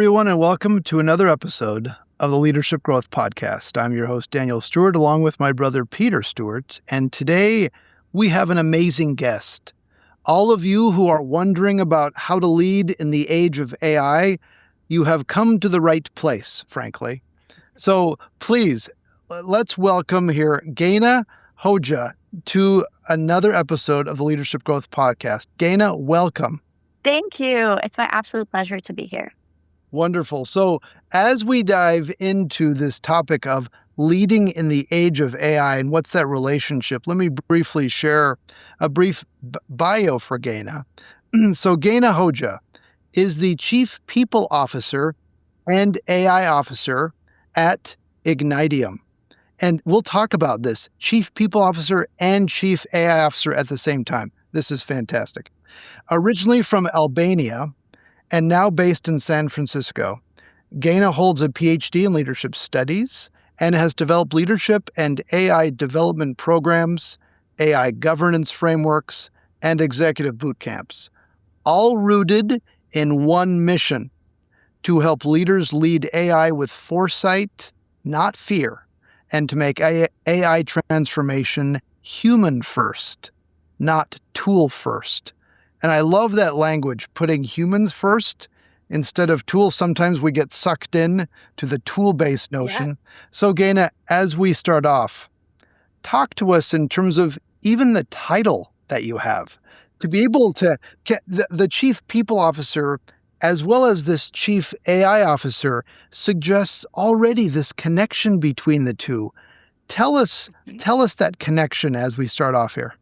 everyone, and welcome to another episode of the Leadership Growth Podcast. I'm your host, Daniel Stewart, along with my brother, Peter Stewart. And today we have an amazing guest. All of you who are wondering about how to lead in the age of AI, you have come to the right place, frankly. So please, let's welcome here Gena Hoxha to another episode of the Leadership Growth Podcast. Gena, welcome. Thank you. It's my absolute pleasure to be here. Wonderful. So as we dive into this topic of leading in the age of AI and what's that relationship, let me briefly share a brief bio for Gena. So Gena Hoxha is the Chief People Officer and AI Officer at Ignitium. And we'll talk about this, Chief People Officer and Chief AI Officer at the same time. This is fantastic. Originally from Albania, and now based in San Francisco, Gena holds a PhD in leadership studies and has developed leadership and AI development programs, AI governance frameworks, and executive boot camps, all rooted in one mission: to help leaders lead AI with foresight, not fear, and to make AI transformation human first, not tool first. And I love that language, putting humans first instead of tools. Sometimes we get sucked in to the tool-based notion. Yeah. So Gena, as we start off, talk to us in terms of even the title that you have. To be able to get the Chief People Officer as well as this Chief AI Officer suggests already this connection between the two. Tell us that connection as we start off here.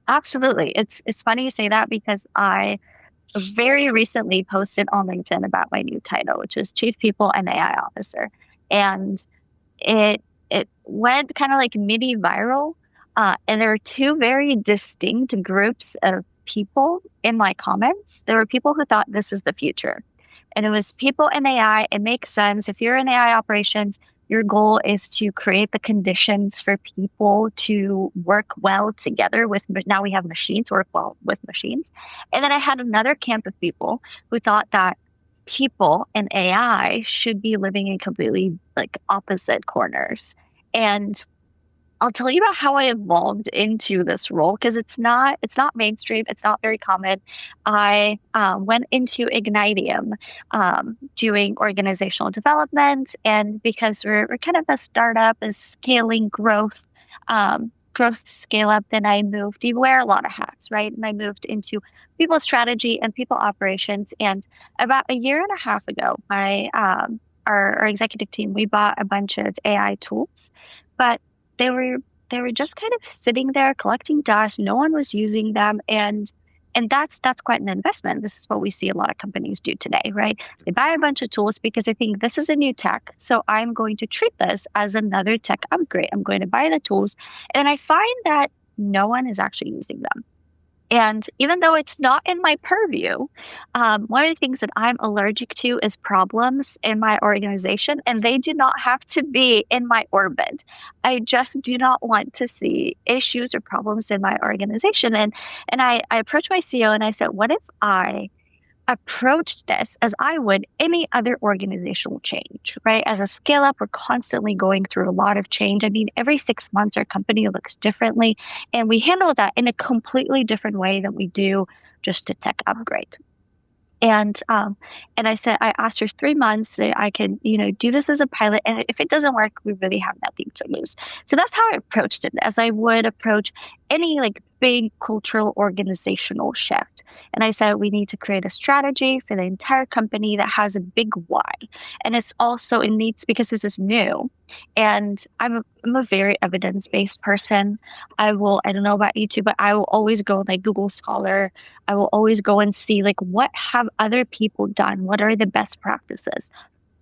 Absolutely. It's funny you say that because I very recently posted on LinkedIn about my new title, which is Chief People and AI Officer. And it went kind of like mini viral. And there were two very distinct groups of people in my comments. There were people who thought this is the future. And it was people and AI. It makes sense. If you're in AI operations, your goal is to create the conditions for people to work well together with, now we have machines, work well with machines. And then I had another camp of people who thought that people and AI should be living in completely like opposite corners. And I'll tell you about how I evolved into this role because it's not mainstream. It's not very common. I went into Ignitium doing organizational development, and because we're kind of a startup, a scaling growth scale up, then I moved. You wear a lot of hats, right? And I moved into people strategy and people operations. And about a year and a half ago, our executive team, we bought a bunch of AI tools, but they were just kind of sitting there collecting dust. No one was using them, and that's quite an investment. This is what we see a lot of companies do today, right? They buy a bunch of tools because they think this is a new tech, so I'm going to treat this as another tech upgrade. I'm going to buy the tools, and I find that no one is actually using them. And even though it's not in my purview, one of the things that I'm allergic to is problems in my organization, and they do not have to be in my orbit. I just do not want to see issues or problems in my organization. And I approached my CEO and I said, what if I approached this as I would any other organizational change, right? As a scale up, we're constantly going through a lot of change. I mean, every 6 months, our company looks differently, and we handle that in a completely different way than we do just a tech upgrade. And I said, I asked her 3 months so I could, do this as a pilot. And if it doesn't work, we really have nothing to lose. So that's how I approached it, as I would approach any like big cultural organizational shift. And I said, we need to create a strategy for the entire company that has a big why. And it needs, because this is new. And I'm a very evidence-based person. I don't know about you too, but I will always go like Google Scholar. I will always go and see like, what have other people done? What are the best practices?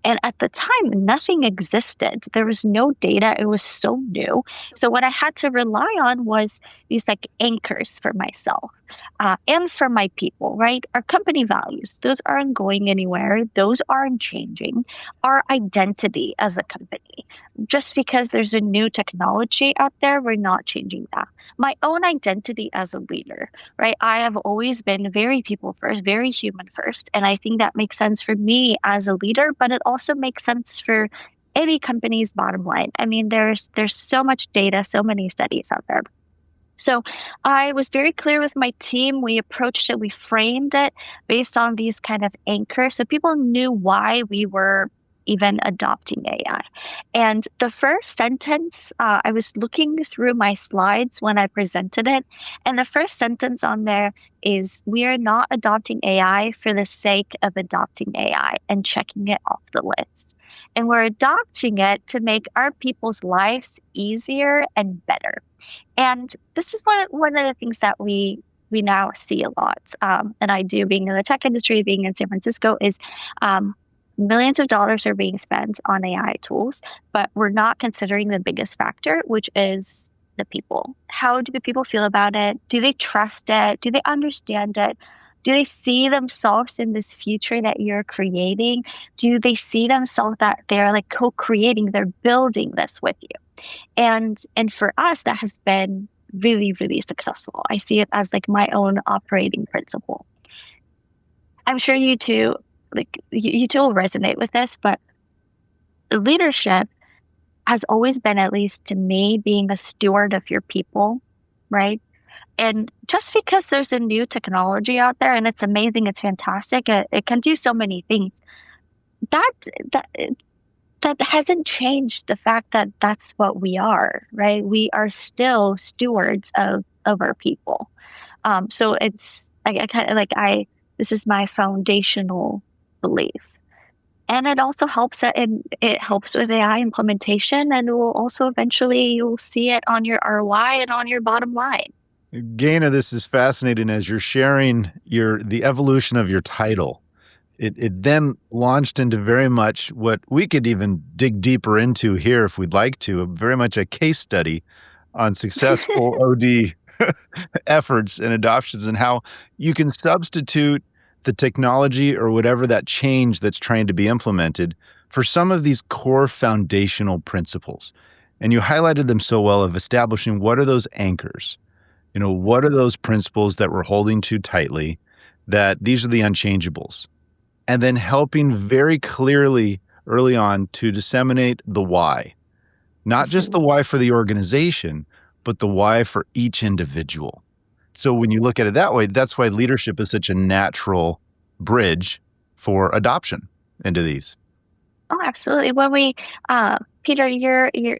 And at the time, nothing existed. There was no data. It was so new. So what I had to rely on was these like anchors for myself. and for my people, right? Our company values, those aren't going anywhere. Those aren't changing. Our identity as a company, just because there's a new technology out there, we're not changing that. My own identity as a leader, right? I have always been very people first, very human first. And I think that makes sense for me as a leader, but it also makes sense for any company's bottom line. I mean, there's so much data, so many studies out there. So I was very clear with my team. We approached it, we framed it based on these kind of anchors. So people knew why we were even adopting AI. And the first sentence, I was looking through my slides when I presented it. And the first sentence on there is, we are not adopting AI for the sake of adopting AI and checking it off the list. And we're adopting it to make our people's lives easier and better. And this is one of the things that we now see a lot. And I do, being in the tech industry, being in San Francisco, is millions of dollars are being spent on AI tools, but we're not considering the biggest factor, which is the people. How do the people feel about it? Do they trust it? Do they understand it? Do they see themselves in this future that you're creating? Do they see themselves that they're like co-creating, they're building this with you? And for us, that has been really, really successful. I see it as like my own operating principle. I'm sure you two will resonate with this, but leadership has always been, at least to me, being a steward of your people, right? And just because there's a new technology out there and it's amazing, it's fantastic, it can do so many things, that hasn't changed the fact that that's what we are, right? We are still stewards of our people. So it's, I kind of like, this is my foundational belief. And it also helps that it helps with AI implementation, and it will also eventually, you'll see it on your ROI and on your bottom line. Gena, this is fascinating as you're sharing the evolution of your title. It then launched into very much what we could even dig deeper into here if we'd like to, very much a case study on successful OD efforts and adoptions, and how you can substitute the technology or whatever that change that's trying to be implemented for some of these core foundational principles. And you highlighted them so well of establishing what are those anchors. What are those principles that we're holding to tightly, that these are the unchangeables? And then helping very clearly early on to disseminate the why. Not just the why for the organization, but the why for each individual. So when you look at it that way, that's why leadership is such a natural bridge for adoption into these. Oh, absolutely. When we, Peter,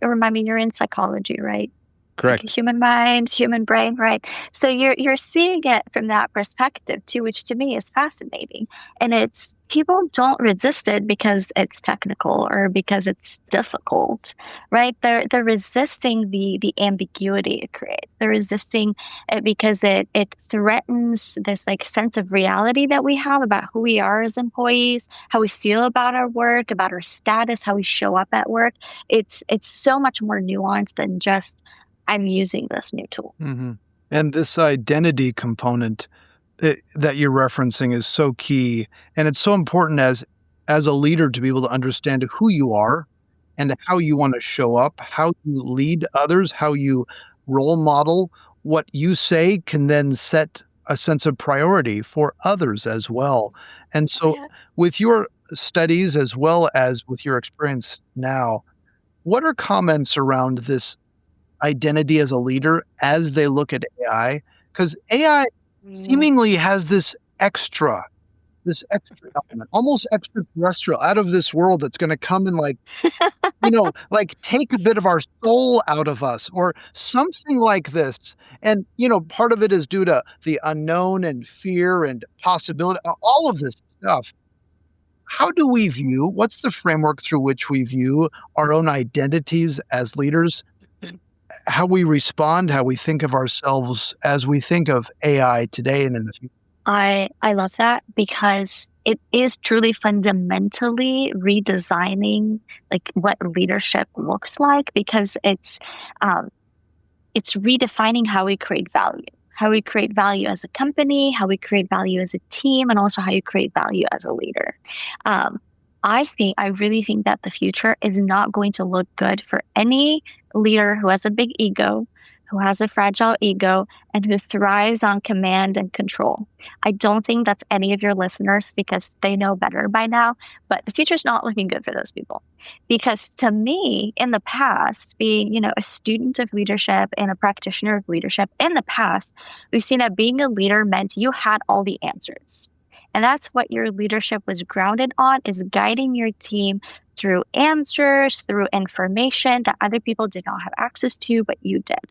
remind me, you're in psychology, right? Correct. Like human mind, human brain, right? So you're seeing it from that perspective too, which to me is fascinating. And it's, people don't resist it because it's technical or because it's difficult, right? They're resisting the ambiguity it creates. They're resisting it because it threatens this like sense of reality that we have about who we are as employees, how we feel about our work, about our status, how we show up at work. It's so much more nuanced than just, I'm using this new tool. Mm-hmm. And this identity component that you're referencing is so key. And it's so important as a leader to be able to understand who you are and how you want to show up, how you lead others, how you role model. What you say can then set a sense of priority for others as well. And so with your studies as well as with your experience now, what are comments around this identity as a leader as they look at AI? Because AI seemingly has this extra element, almost extraterrestrial, out of this world, that's going to come and like take a bit of our soul out of us or something like this. And part of it is due to the unknown and fear and possibility, all of this stuff. How do we view, what's the framework through which we view our own identities as leaders? How we respond, how we think of ourselves as we think of AI today and in the future. I love that, because it is truly fundamentally redesigning like what leadership looks like, because it's redefining how we create value, how we create value as a company, how we create value as a team, and also how you create value as a leader. I really think that the future is not going to look good for any leader who has a big ego, who has a fragile ego, and who thrives on command and control. I don't think that's any of your listeners because they know better by now, but the future's not looking good for those people. Because to me, in the past, being, a student of leadership and a practitioner of leadership, in the past, we've seen that being a leader meant you had all the answers. And that's what your leadership was grounded on, is guiding your team through answers, through information that other people did not have access to, but you did.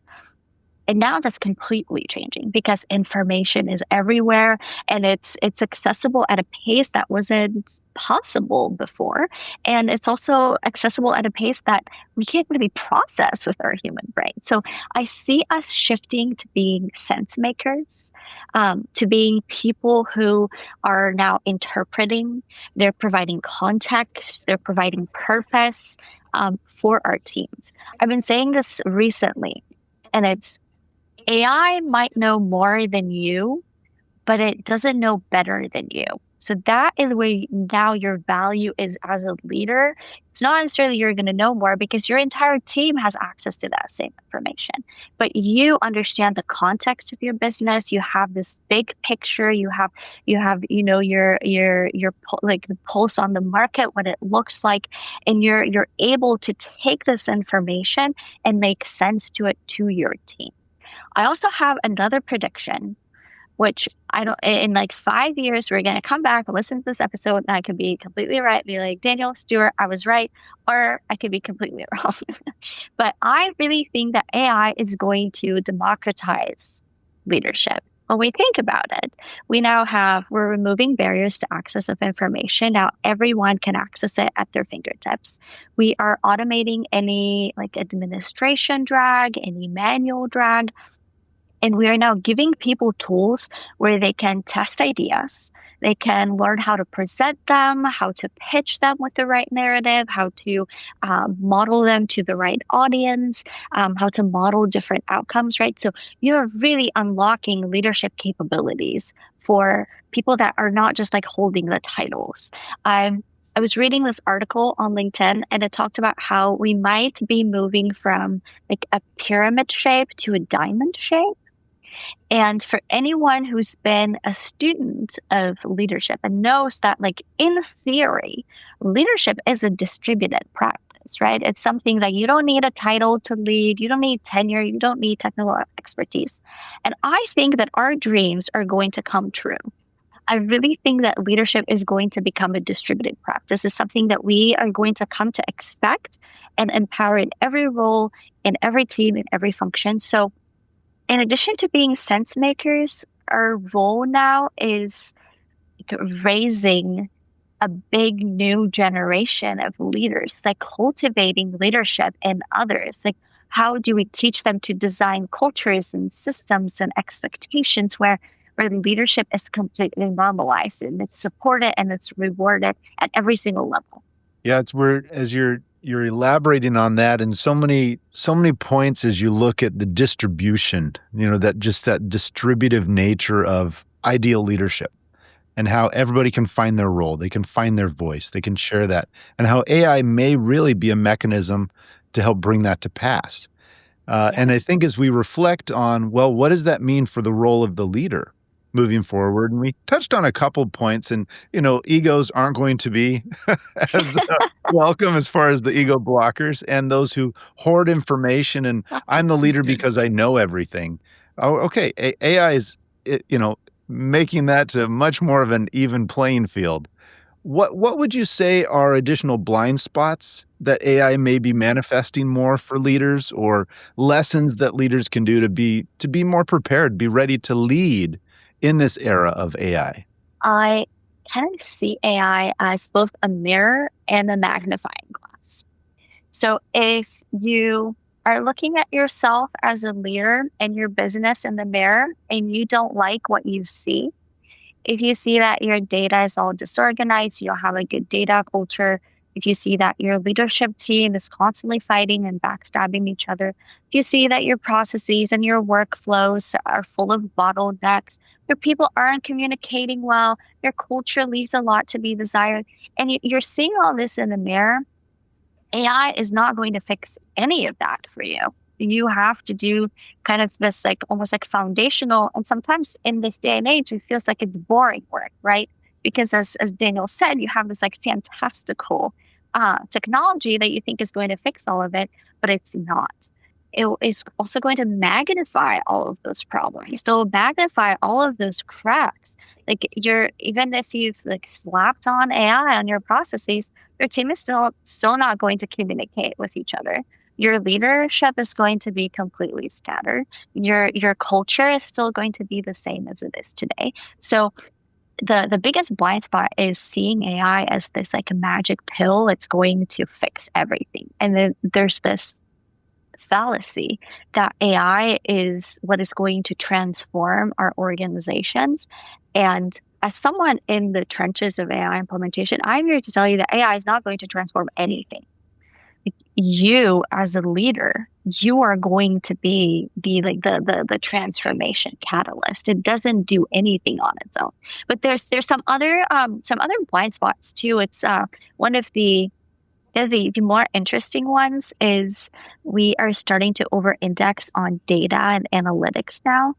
And now that's completely changing because information is everywhere and it's accessible at a pace that wasn't possible before. And it's also accessible at a pace that we can't really process with our human brain. So I see us shifting to being sense makers, to being people who are now interpreting, they're providing context, they're providing purpose for our teams. I've been saying this recently, and it's AI might know more than you, but it doesn't know better than you. So that is where now your value is as a leader. It's not necessarily you're going to know more because your entire team has access to that same information, but you understand the context of your business. You have this big picture. You have your like the pulse on the market, what it looks like, and you're able to take this information and make sense to it to your team. I also have another prediction, which in like 5 years, we're going to come back and listen to this episode and I could be completely right. Be like, Daniel, Stuart, I was right. Or I could be completely wrong. But I really think that AI is going to democratize leadership. When we think about it, we're removing barriers to access of information. Now everyone can access it at their fingertips. We are automating any like administration drag, any manual drag. And we are now giving people tools where they can test ideas. They can learn how to present them, how to pitch them with the right narrative, how to model them to the right audience, how to model different outcomes, right? So you're really unlocking leadership capabilities for people that are not just like holding the titles. I was reading this article on LinkedIn and it talked about how we might be moving from like a pyramid shape to a diamond shape. And for anyone who's been a student of leadership and knows that, like, in theory, leadership is a distributed practice, right? It's something that you don't need a title to lead. You don't need tenure. You don't need technical expertise. And I think that our dreams are going to come true. I really think that leadership is going to become a distributed practice. It's something that we are going to come to expect and empower in every role, in every team, in every function. So in addition to being sense makers, our role now is raising a big new generation of leaders, like cultivating leadership in others. Like, how do we teach them to design cultures and systems and expectations where leadership is completely normalized and it's supported and it's rewarded at every single level? Yeah, it's where as you're elaborating on that and so many points as you look at the distribution, that distributive nature of ideal leadership and how everybody can find their role, they can find their voice, they can share that, and how AI may really be a mechanism to help bring that to pass. And I think as we reflect on, well, what does that mean for the role of the leader moving forward? And we touched on a couple points, and egos aren't going to be as welcome as far as the ego blockers and those who hoard information and I'm the leader because I know everything. Oh, okay, AI is making that to much more of an even playing field. What would you say are additional blind spots that AI may be manifesting more for leaders, or lessons that leaders can do to be more prepared, be ready to lead in this era of AI? I kind of see AI as both a mirror and a magnifying glass. So if you are looking at yourself as a leader and your business in the mirror and you don't like what you see, if you see that your data is all disorganized, you don't have a good data culture, if you see that your leadership team is constantly fighting and backstabbing each other, if you see that your processes and your workflows are full of bottlenecks, your people aren't communicating well, your culture leaves a lot to be desired, and you're seeing all this in the mirror, AI is not going to fix any of that for you. You have to do kind of this like almost like foundational, and sometimes in this day and age, it feels like it's boring work, right? Because as Daniel said, you have this like fantastical technology that you think is going to fix all of it, but it's not. It is also going to magnify all of those problems. So magnify all of those cracks. Like even if you've like slapped on AI on your processes, your team is still not going to communicate with each other. Your leadership is going to be completely scattered. Your culture is still going to be the same as it is today. So the biggest blind spot is seeing AI as this like a magic pill. It's going to fix everything. And then there's this fallacy that AI is what is going to transform our organizations. And as someone in the trenches of AI implementation, I'm here to tell you that AI is not going to transform anything. You as a leader, you are going to be the transformation catalyst. It doesn't do anything on its own. But there's some other blind spots too. It's one of the more interesting ones is we are starting to over-index on data and analytics now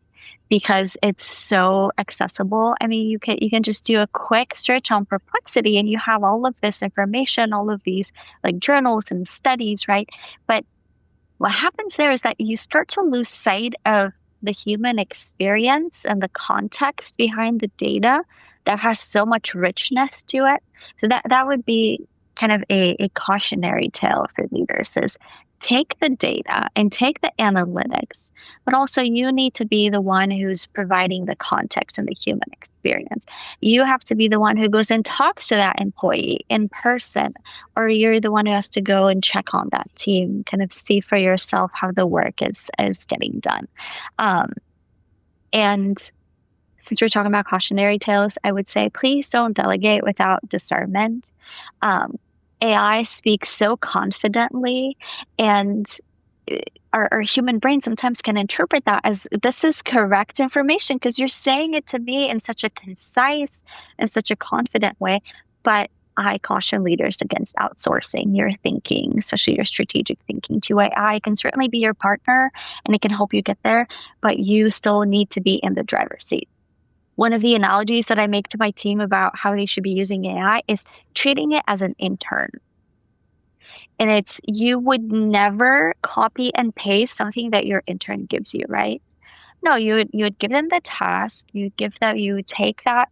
because it's so accessible. I mean, you can just do a quick search on Perplexity and you have all of this information, all of these like journals and studies, right? But what happens there is that you start to lose sight of the human experience and the context behind the data that has so much richness to it. So that would be kind of a cautionary tale for leaders is take the data and take the analytics, but also you need to be the one who's providing the context and the human experience. You have to be the one who goes and talks to that employee in person, or you're the one who has to go and check on that team, kind of see for yourself how the work is getting done. And since we're talking about cautionary tales, I would say, please don't delegate without discernment. AI speaks so confidently, and our human brain sometimes can interpret that as this is correct information because you're saying it to me in such a concise and such a confident way. But I caution leaders against outsourcing your thinking, especially your strategic thinking to AI. It can certainly be your partner and it can help you get there, but you still need to be in the driver's seat. One of the analogies that I make to my team about how they should be using AI is treating it as an intern. And it's, you would never copy and paste something that your intern gives you, right? No, you would give them the task, you would take that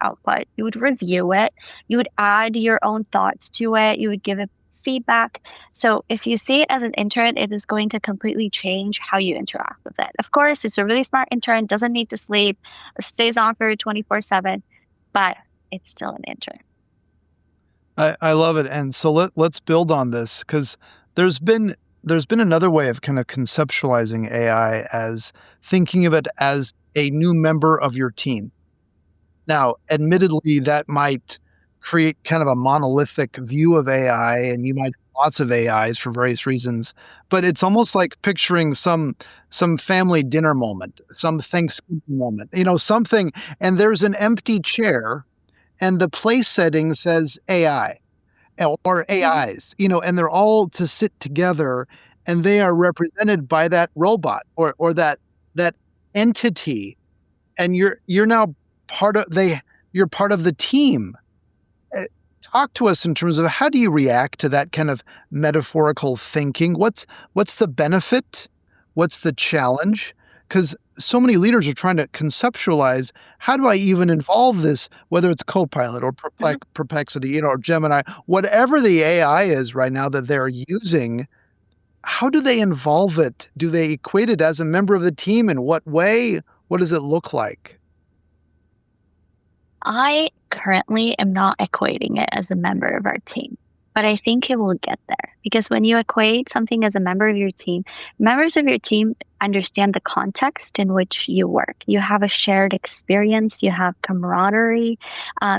output, you would review it, you would add your own thoughts to it, you would give it feedback. So if you see it as an intern, it is going to completely change how you interact with it. Of course, it's a really smart intern, doesn't need to sleep, stays on for 24/7, but it's still an intern. I love it. And so let's build on this because there's been another way of kind of conceptualizing AI as thinking of it as a new member of your team. Now, admittedly, that might create kind of a monolithic view of AI, and you might have lots of AIs for various reasons, but it's almost like picturing some family dinner moment, some Thanksgiving moment, something, and there's an empty chair and the place setting says AI or AIs, and they're all to sit together and they are represented by that robot or that entity, and you're now you're part of the team. Talk to us in terms of how do you react to that kind of metaphorical thinking? What's the benefit? What's the challenge? Because so many leaders are trying to conceptualize, how do I even involve this, whether it's Copilot or Perplexity, or Gemini, whatever the AI is right now that they're using, how do they involve it? Do they equate it as a member of the team? In what way? What does it look like? I currently am not equating it as a member of our team. but I think it will get there, because when you equate something as a member of your team, members of your team understand the context in which you work. You have a shared experience, you have camaraderie,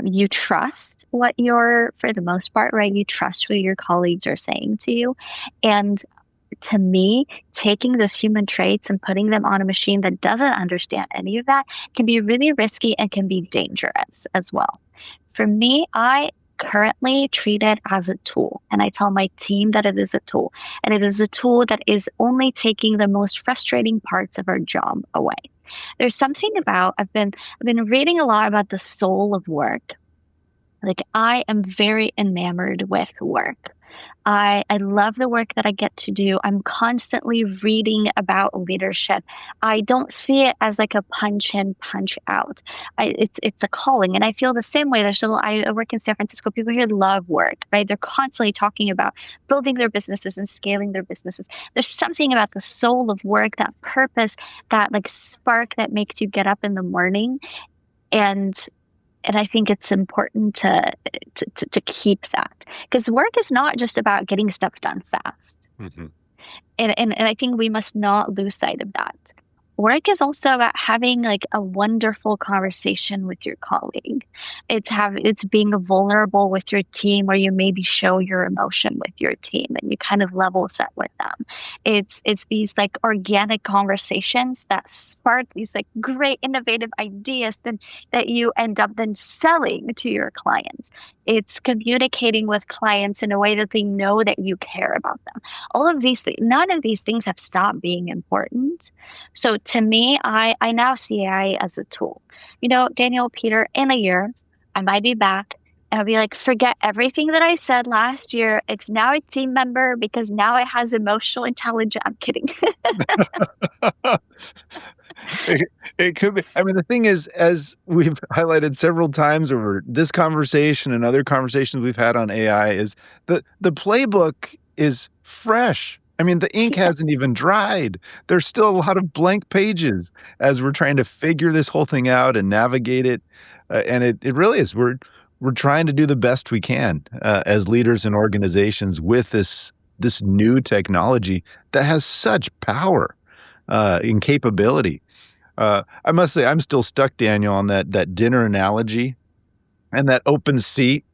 you trust for the most part, right? You trust what your colleagues are saying to you. And to me, taking those human traits and putting them on a machine that doesn't understand any of that can be really risky and can be dangerous as well. For me, I currently treat it as a tool, and I tell my team that it is a tool, and it is a tool that is only taking the most frustrating parts of our job away. There's something about I've been reading a lot about the soul of work. Like, I am very enamored with work. I love the work that I get to do. I'm constantly reading about leadership. I don't see it as like a punch in, punch out. It's a calling, and I feel the same way. I work in San Francisco. People here love work, right? They're constantly talking about building their businesses and scaling their businesses. There's something about the soul of work, that purpose, that like spark that makes you get up in the morning, and I think it's important to keep that, because work is not just about getting stuff done fast. Mm-hmm. And I think we must not lose sight of that. Work is also about having like a wonderful conversation with your colleague. It's being vulnerable with your team, where you maybe show your emotion with your team and you kind of level set with them. It's these like organic conversations that spark these like great innovative ideas that you end up then selling to your clients. It's communicating with clients in a way that they know that you care about them. All of these things, none of these things have stopped being important. So to me, I now see AI as a tool. You know, Daniel, Peter, in a year, I might be back and I'll be like, forget everything that I said last year. It's now a team member because now it has emotional intelligence. I'm kidding. It could be. I mean, the thing is, as we've highlighted several times over this conversation and other conversations we've had on AI, is the playbook is fresh. I mean, the ink hasn't even dried. There's still a lot of blank pages as we're trying to figure this whole thing out and navigate it. And it really is. We're trying to do the best we can as leaders and organizations with this new technology that has such power and capability. I must say, I'm still stuck, Daniel, on that dinner analogy and that open seat.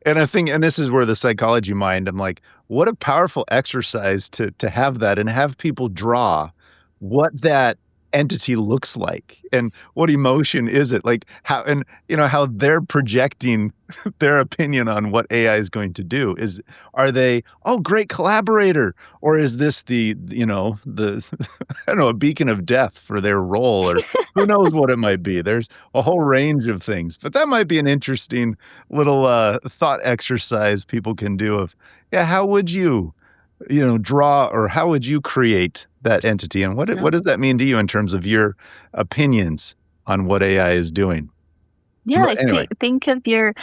And I think, and this is where the psychology mind, I'm like, what a powerful exercise to have that and have people draw what that entity looks like and what emotion is it, like how, and you know, how they're projecting their opinion on what AI is going to do. Are they, oh, great collaborator, or is this the I don't know, a beacon of death for their role, or who knows what it might be. There's a whole range of things, but that might be an interesting little thought exercise people can do of, yeah, how would you draw, or how would you create that entity? And what does that mean to you in terms of your opinions on what AI is doing? Yeah, But anyway, think of your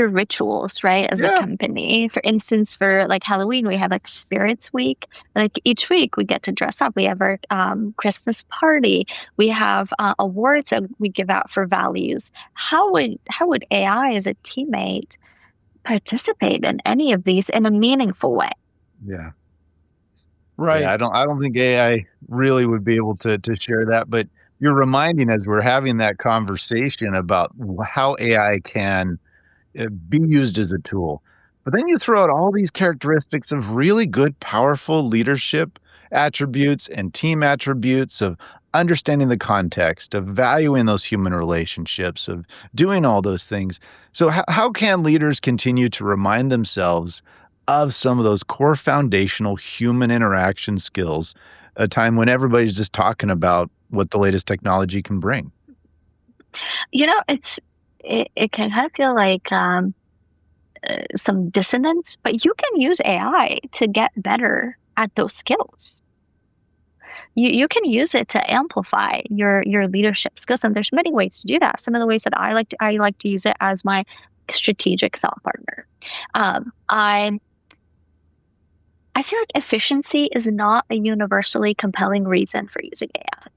rituals, right? As a yeah, company. For instance, for like Halloween, we have like Spirits Week. Like each week we get to dress up. We have our Christmas party. We have awards that we give out for values. How would AI as a teammate participate in any of these in a meaningful way? yeah, Right. yeah. I don't think AI really would be able to share that. But you're reminding, as we're having that conversation about how AI can be used as a tool. But then you throw out all these characteristics of really good, powerful leadership attributes and team attributes of understanding the context, of valuing those human relationships, of doing all those things. So how can leaders continue to remind themselves of some of those core foundational human interaction skills, a time when everybody's just talking about what the latest technology can bring? You know, it can kind of feel like some dissonance, but you can use AI to get better at those skills. You can use it to amplify your leadership skills, and there's many ways to do that. Some of the ways that I like to use it as my strategic thought partner. I feel like efficiency is not a universally compelling reason for using AI.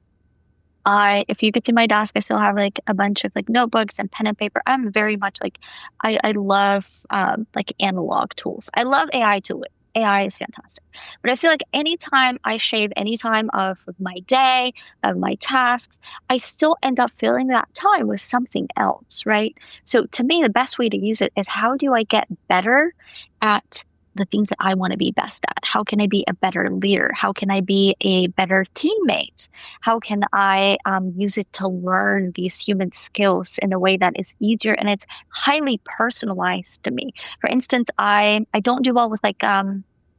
If you get to my desk, I still have like a bunch of like notebooks and pen and paper. I'm very much like, I love like analog tools. I love AI too. AI is fantastic. But I feel like anytime I shave any time of my day, of my tasks, I still end up filling that time with something else, right? So to me, the best way to use it is how do I get better at the things that I want to be best at? How can I be a better leader? How can I be a better teammate? How can I use it to learn these human skills in a way that is easier and it's highly personalized to me? For instance, I don't do well with like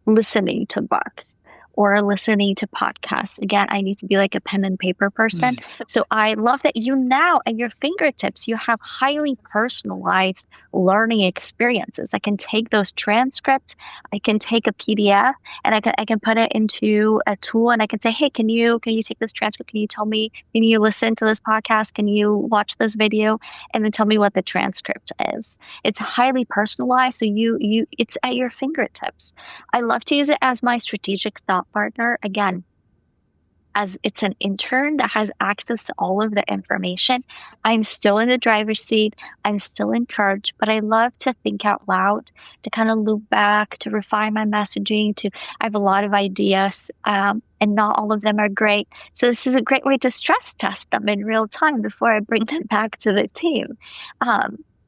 listening to books or listening to podcasts. Again, I need to be like a pen and paper person. So I love that you now at your fingertips, you have highly personalized learning experiences. I can take those transcripts, I can take a PDF and I can put it into a tool and I can say, hey, can you take this transcript? Can you tell me, can you listen to this podcast? Can you watch this video? And then tell me what the transcript is. It's highly personalized. So it's at your fingertips. I love to use it as my strategic thought partner. Again, as it's an intern that has access to all of the information. I'm still in the driver's seat. I'm still in charge, but I love to think out loud, to kind of loop back, to refine my messaging. I have a lot of ideas, and not all of them are great. So this is a great way to stress test them in real time before I bring them back to the team.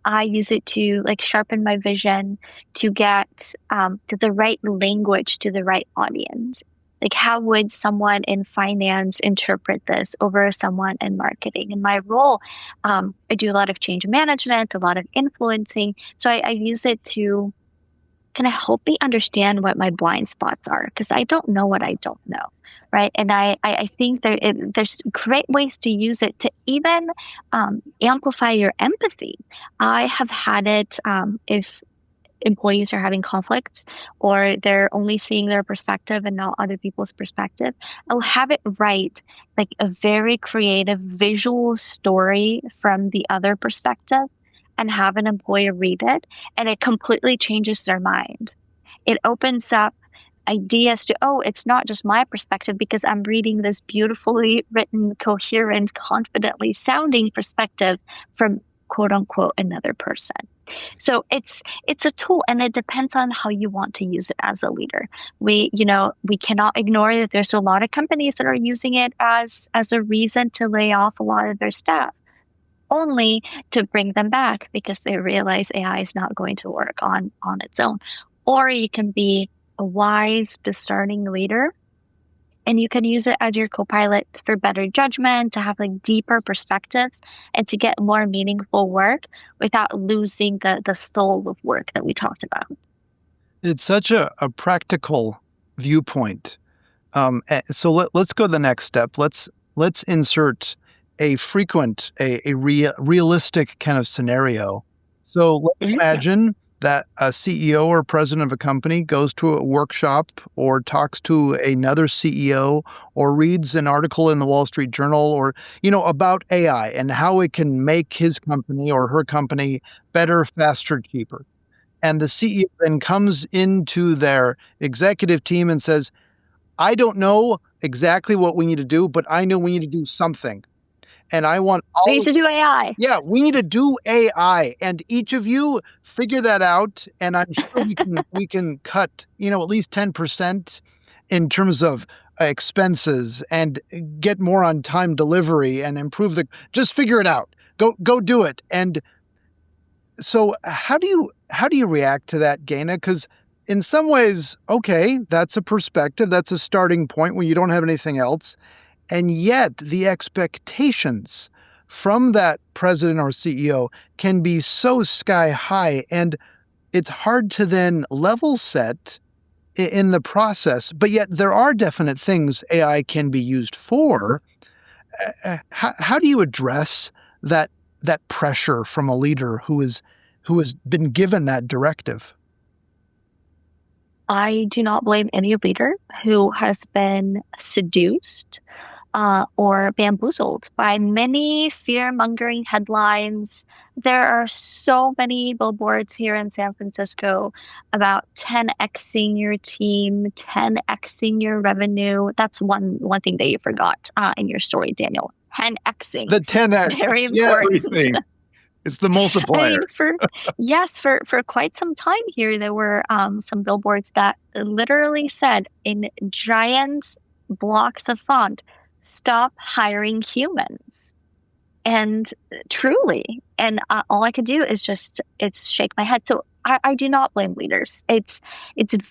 I use it to like sharpen my vision, to get to the right language to the right audience. Like, how would someone in finance interpret this over someone in marketing? In my role, I do a lot of change management, a lot of influencing. So I use it to kind of help me understand what my blind spots are, because I don't know what I don't know, right? And I think there's great ways to use it to even amplify your empathy. I have had it if employees are having conflicts or they're only seeing their perspective and not other people's perspective, I'll have it write like a very creative visual story from the other perspective and have an employee read it, and it completely changes their mind. It opens up ideas to, oh, it's not just my perspective because I'm reading this beautifully written, coherent, confidently sounding perspective from quote unquote another person. So it's a tool, and it depends on how you want to use it as a leader. We cannot ignore that there's a lot of companies that are using it as a reason to lay off a lot of their staff, only to bring them back because they realize AI is not going to work on its own. Or you can be a wise, discerning leader, and you can use it as your co-pilot for better judgment, to have like deeper perspectives, and to get more meaningful work without losing the soul of work that we talked about. It's such a practical viewpoint. So let's go to the next step. Let's insert a realistic kind of scenario. So let's imagine that a CEO or president of a company goes to a workshop or talks to another CEO or reads an article in the Wall Street Journal or, about AI and how it can make his company or her company better, faster, cheaper. And the CEO then comes into their executive team and says, I don't know exactly what we need to do, but I know we need to do something. And I want we need to do AI. Yeah, we need to do AI, and each of you figure that out. And I'm sure we can cut, at least 10% in terms of expenses and get more on time delivery and improve just figure it out. Go do it. And so how do you react to that, Gena? Because in some ways, okay, that's a perspective, that's a starting point when you don't have anything else. And yet the expectations from that president or CEO can be so sky high, and it's hard to then level set in the process. But yet there are definite things AI can be used for. How do you address that pressure from a leader who has been given that directive? I do not blame any leader who has been seduced or bamboozled by many fear-mongering headlines. There are so many billboards here in San Francisco about 10xing your team, 10xing your revenue. That's one thing that you forgot in your story, Daniel. 10xing. The 10x. Very Yeah, important. Everything. it's the multiplier. For quite some time here, there were some billboards that literally said in giant blocks of font, "Stop hiring humans." And truly, and all I could do is it's shake my head. So I do not blame leaders. It's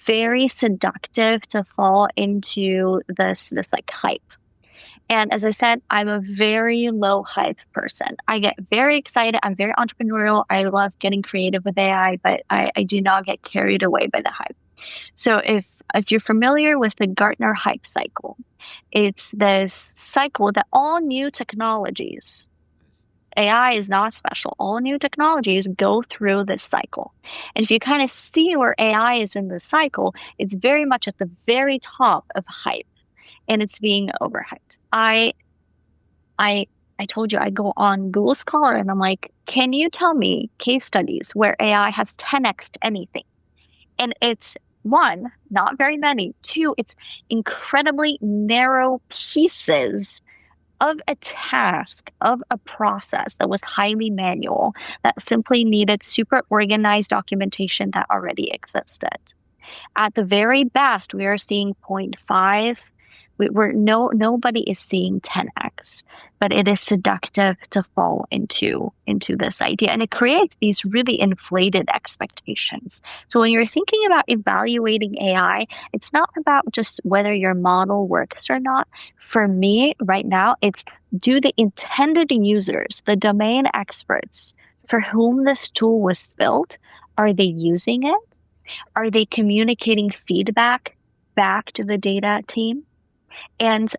very seductive to fall into this like hype. And as I said, I'm a very low hype person. I get very excited. I'm very entrepreneurial. I love getting creative with AI, but I do not get carried away by the hype. So if you're familiar with the Gartner hype cycle, it's this cycle that all new technologies, AI is not special. All new technologies go through this cycle. And if you kind of see where AI is in this cycle, it's very much at the very top of hype, and it's being overhyped. I told you I go on Google Scholar and I'm like, can you tell me case studies where AI has 10x'd anything? And it's one, not very many. Two, it's incredibly narrow pieces of a task, of a process that was highly manual, that simply needed super organized documentation that already existed. At the very best, we are seeing 0.5. Nobody is seeing 10x, but it is seductive to fall into this idea, and it creates these really inflated expectations. So when you're thinking about evaluating AI, it's not about just whether your model works or not. For me, right now, it's do the intended users, the domain experts for whom this tool was built, are they using it? Are they communicating feedback back to the data team? And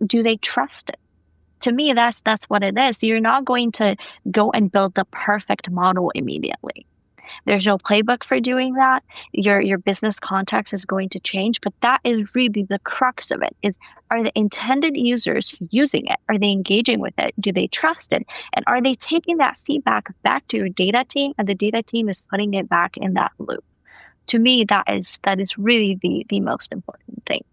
do they trust it? To me, that's what it is. You're not going to go and build the perfect model immediately. There's no playbook for doing that. Your business context is going to change, but that is really the crux of it, is are the intended users using it? Are they engaging with it? Do they trust it? And are they taking that feedback back to your data team, and the data team is putting it back in that loop? To me, that is really the most important thing.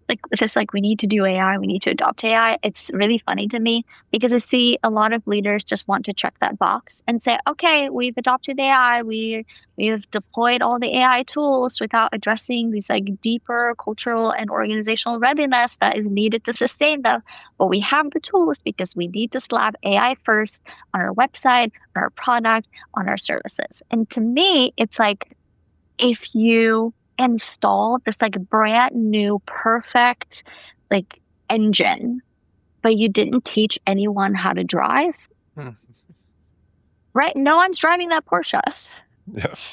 Like, it's just like, we need to do AI, we need to adopt AI. It's really funny to me because I see a lot of leaders just want to check that box and say, okay, we've adopted AI, we've deployed all the AI tools without addressing these like deeper cultural and organizational readiness that is needed to sustain them. But we have the tools because we need to slap AI first on our website, on our product, on our services. And to me, it's like, if you install this like brand new perfect like engine, but you didn't teach anyone how to drive, right? No one's driving that Porsche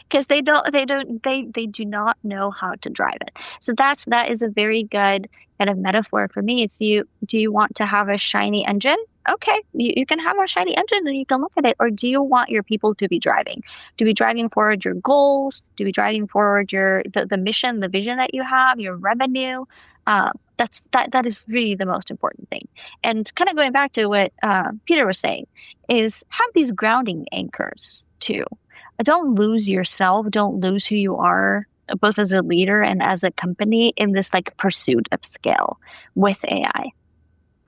because they do not know how to drive it. So that is a very good kind of metaphor for me. It's do you want to have a shiny engine? Okay, you can have a shiny engine and you can look at it. Or do you want your people to be driving? To be driving forward your goals? To be driving forward the mission, the vision that you have, your revenue? That is really the most important thing. And kind of going back to what Peter was saying, is have these grounding anchors too. Don't lose yourself. Don't lose who you are, both as a leader and as a company, in this like pursuit of scale with AI.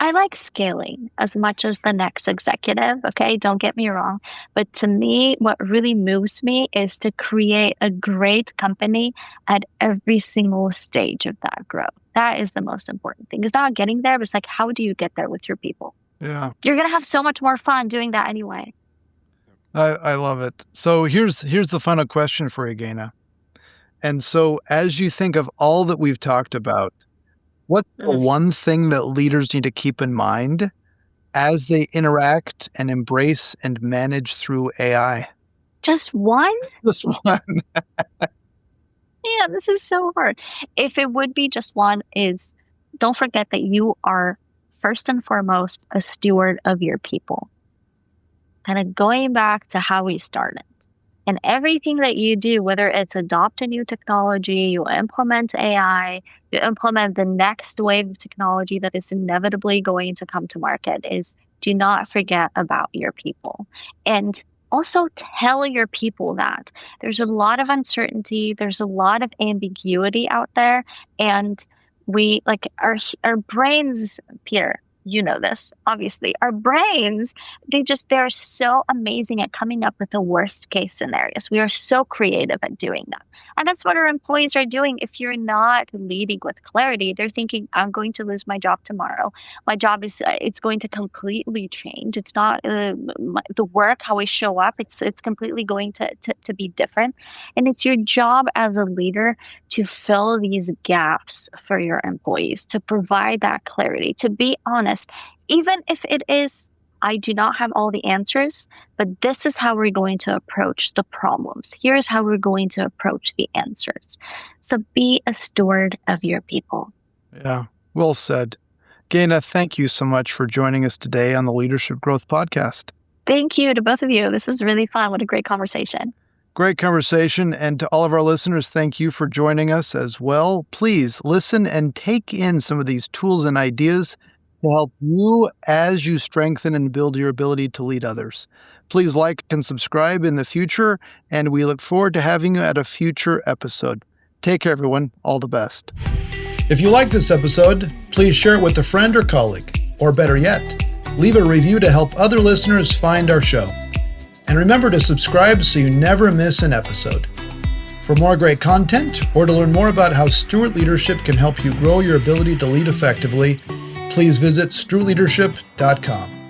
I like scaling as much as the next executive, okay? Don't get me wrong. But to me, what really moves me is to create a great company at every single stage of that growth. That is the most important thing. It's not getting there, but it's like, how do you get there with your people? Yeah. You're going to have so much more fun doing that anyway. I love it. So here's the final question for you, Gena. And so as you think of all that we've talked about, what's the one thing that leaders need to keep in mind as they interact and embrace and manage through AI? Just one? Just one. Yeah, this is so hard. If it would be just one, is don't forget that you are first and foremost a steward of your people. Kind of going back to how we started. And everything that you do, whether it's adopt a new technology, you implement AI, you implement the next wave of technology that is inevitably going to come to market, is do not forget about your people. And also tell your people that there's a lot of uncertainty, there's a lot of ambiguity out there, and we like our brains, Peter, you know this, obviously, our brains, they're so amazing at coming up with the worst case scenarios. We are so creative at doing that. And that's what our employees are doing. If you're not leading with clarity, they're thinking, I'm going to lose my job tomorrow. My job it's going to completely change. It's not the work, how we show up. It's completely going to be different. And it's your job as a leader to fill these gaps for your employees, to provide that clarity, to be honest. Even if it is, I do not have all the answers, but this is how we're going to approach the problems. Here's how we're going to approach the answers. So be a steward of your people. Yeah, well said. Gena, thank you so much for joining us today on the Leadership Growth Podcast. Thank you to both of you. This is really fun. What a great conversation. Great conversation. And to all of our listeners, thank you for joining us as well. Please listen and take in some of these tools and ideas to help you as you strengthen and build your ability to lead others. Please like and subscribe in the future, and we look forward to having you at a future episode. Take care, everyone. All the best. If you like this episode, please share it with a friend or colleague, or better yet, leave a review to help other listeners find our show. And remember to subscribe so you never miss an episode. For more great content, or to learn more about how Stewart Leadership can help you grow your ability to lead effectively, please visit StewartLeadership.com.